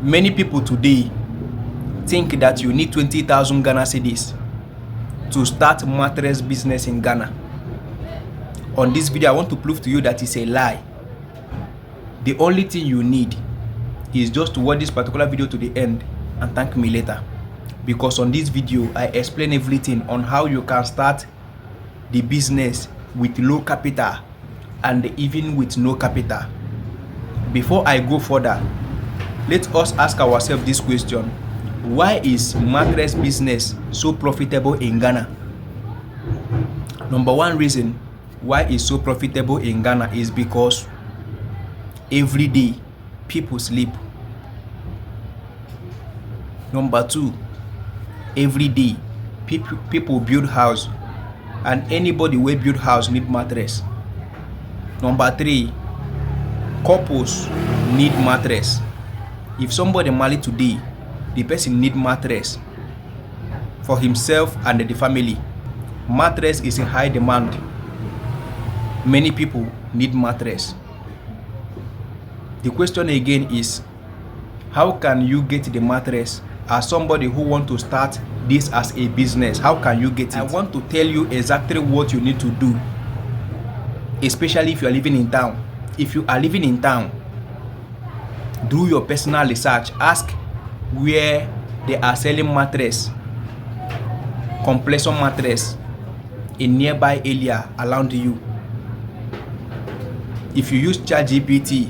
Many people today think that you need 20,000 Ghana cedis to start mattress business in Ghana. On this video, I want to prove to you that it's a lie. The only thing you need is just to watch this particular video to the end and thank me later. Because on this video, I explain everything on how you can start the business with low capital and even with no capital. Before I go further, let us ask ourselves this question. Why is mattress business so profitable in Ghana? Number one reason why it's so profitable in Ghana is because every day people sleep. Number two, every day people build house, and anybody wey build house need mattress. Number three, couples need mattress. If somebody married today, the person need mattress for himself and the family. Mattress is in high demand. Many people need mattress. The question again is, how can you get the mattress as somebody who want to start this as a business? How can you get it? I want to tell you exactly what you need to do, especially if you are living in town. If you are living in town, do your personal research. Ask where they are selling mattress, compressor mattress in nearby area around you. If you use ChatGPT,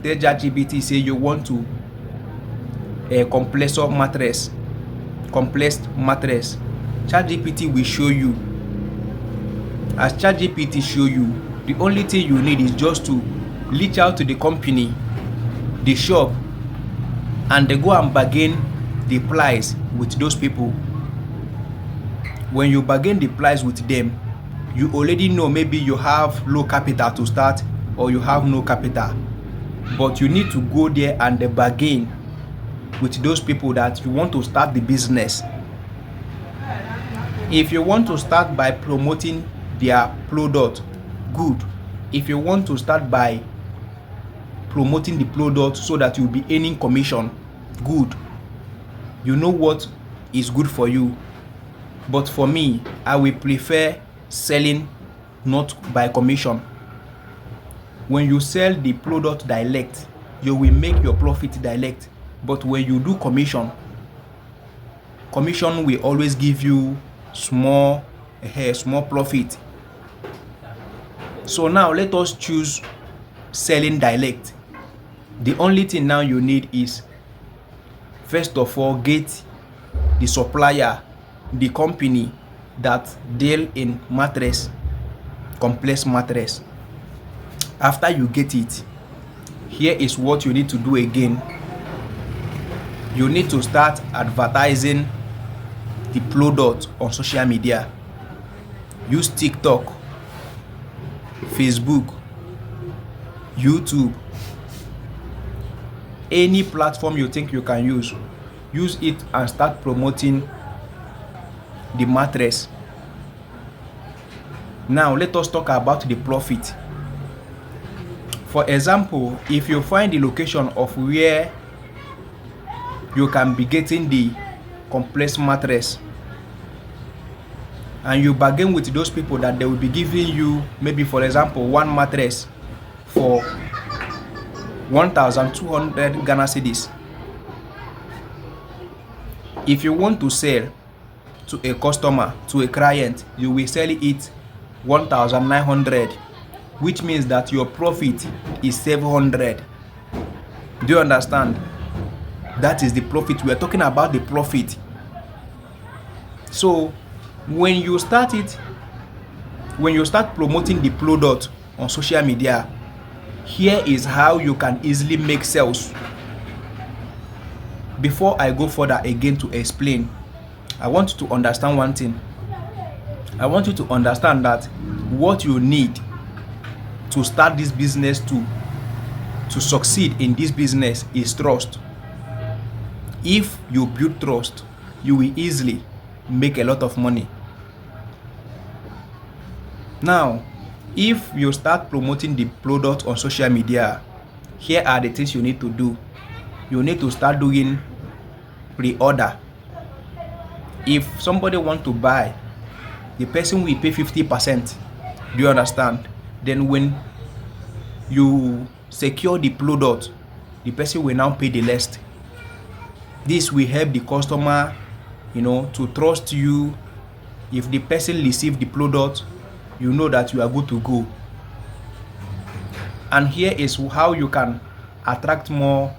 tell ChatGPT say you want to a compressor mattress, compressed mattress. ChatGPT will show you. As ChatGPT show you, the only thing you need is just to reach out to the company, the shop, and they go and bargain the price with those people. When you bargain the price with them, you already know maybe you have low capital to start or you have no capital, but you need to go there and bargain with those people that you want to start the business. If you want to start by promoting their product, good. If you want to start by promoting the product so that you'll be earning commission, good. You know what is good for you. But for me, I will prefer selling not by commission. When you sell the product direct, you will make your profit direct. But when you do commission will always give you small profit. So now let us choose selling direct. The only thing now you need is, first of all, get the supplier, the company that deal in mattress, complex mattress. After you get it, here is what you need to do again. You need to start advertising the product on social media. Use TikTok, Facebook, YouTube, any platform you think you can use it and start promoting the mattress. Now let us talk about the profit. For example, if you find the location of where you can be getting the complex mattress and you bargain with those people that they will be giving you, maybe for example, one mattress for 1,200 Ghana cedis. If you want to sell to a customer, to a client, you will sell it 1,900, which means that your profit is 700. Do you understand? That is the profit. We are talking about the profit. So when you start promoting the product on social media, here is how you can easily make sales. Before I go further again to explain, I want you to understand one thing. I want you to understand that what you need to start this business to succeed in this business is trust. If you build trust, you will easily make a lot of money. Now, if you start promoting the product on social media, here are the things you need to do. you need to start doing pre-order. If somebody want to buy, the person will pay 50%. Do you understand? Then when you secure the product, the person will now pay the rest. This will help the customer, to trust you. If the person receive the product, you know that you are good to go. And here is how you can attract more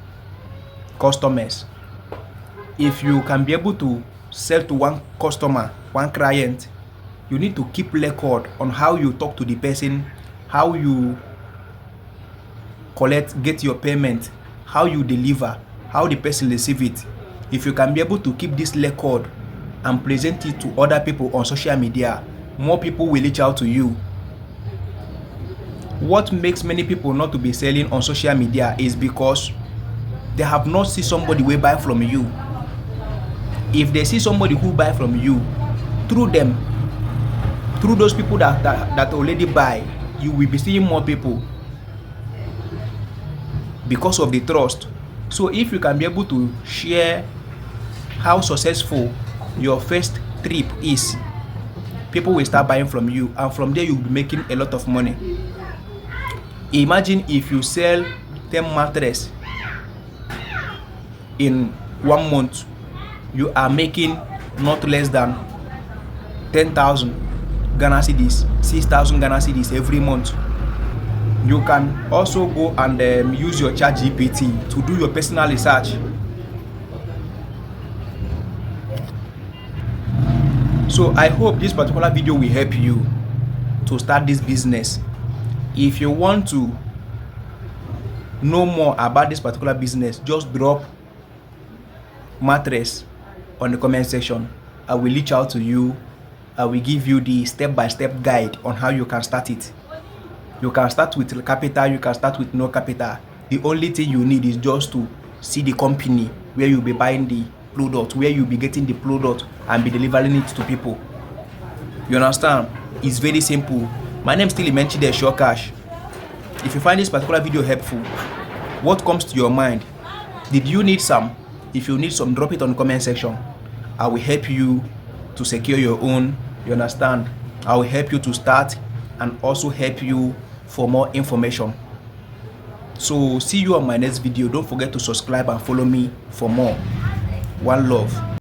customers. If you can be able to sell to one customer, one client, you need to keep record on how you talk to the person, how you get your payment, how you deliver, how the person receive it. If you can be able to keep this record and present it to other people on social media, more people will reach out to you. What makes many people not to be selling on social media is because they have not seen somebody who buy from you. If they see somebody who buy from you, through those people that already buy, you will be seeing more people because of the trust. So if you can be able to share how successful your first trip is, people will start buying from you, and from there you'll be making a lot of money. Imagine if you sell 10 mattresses in 1 month, you are making not less than 10,000 Ghana cedis, 6,000 Ghana cedis every month. You can also go and use your ChatGPT to do your personal research. So I hope this particular video will help you to start this business. If you want to know more about this particular business, just drop mattress on the comment section. I will reach out to you. I will give you the step-by-step guide on how you can start it. You can start with capital, you can start with no capital. The only thing you need is just to see the company where you'll be buying the product, where you'll be getting the product and be delivering it to people. You understand? It's very simple. My name is still Menchide Sure Cash. If you find this particular video helpful, what comes to your mind? Did you need some? If you need some, drop it on the comment section. I will help you to secure your own. You understand? I will help you to start and also help you for more information. So see you on my next video. Don't forget to subscribe and follow me for more. One love.